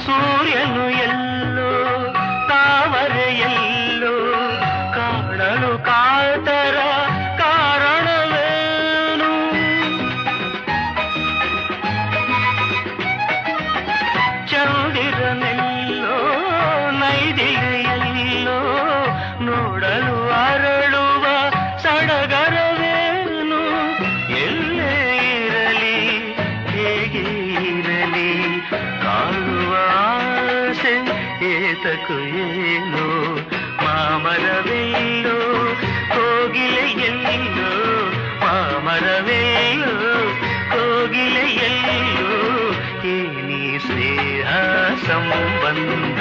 ಸೂರ್ಯನು ಎಲ್ಲೋ ತಾವರೆಯಲ್ಲೋ ಕಾಣಲು ಕಾತರ ಕಾರಣವೇನು? ಚಂದಿರನೆಲ್ಲೋ ನೈದಿಲೆಯಲ್ಲೋ ನೋಡಲು ಅರಳುವ ಸಡಗರವೇನು? ಎಲ್ಲೇ ಇರಲಿ ಹೇಗೆ ಇರಲಿ ಕಾಣುವ ಆಸೆ ಏತಕು ಏನು? ಮಾಮರವೆಲ್ಲೋ ಕೋಗಿಲೆಯಲ್ಲೋ ಮಾಮರವೆಲ್ಲೋ ಕೋಗಿಲೆಯಲ್ಲೋ ಏನಿ ಸ್ನೇಹ ಸಂಬಂಧ